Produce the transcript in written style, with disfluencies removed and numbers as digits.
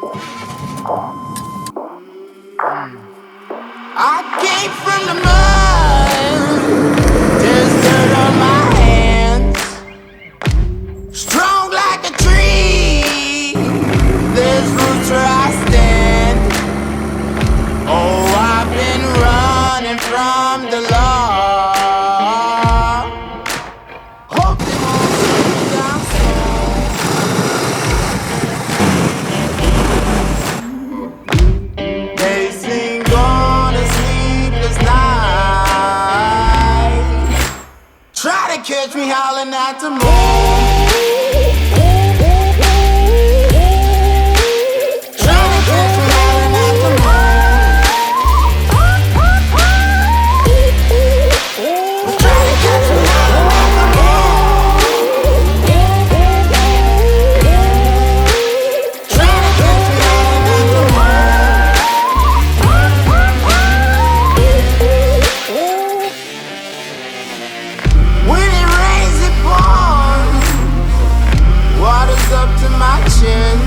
I came from the mud, there's dirt on my hands. Strong like a tree, there's roots where I stand. Oh, I've been running from the law. Hope they won't shoot me down soon. They sing on a sleepless night. Try to catch me howling at the moon. Up to my chin.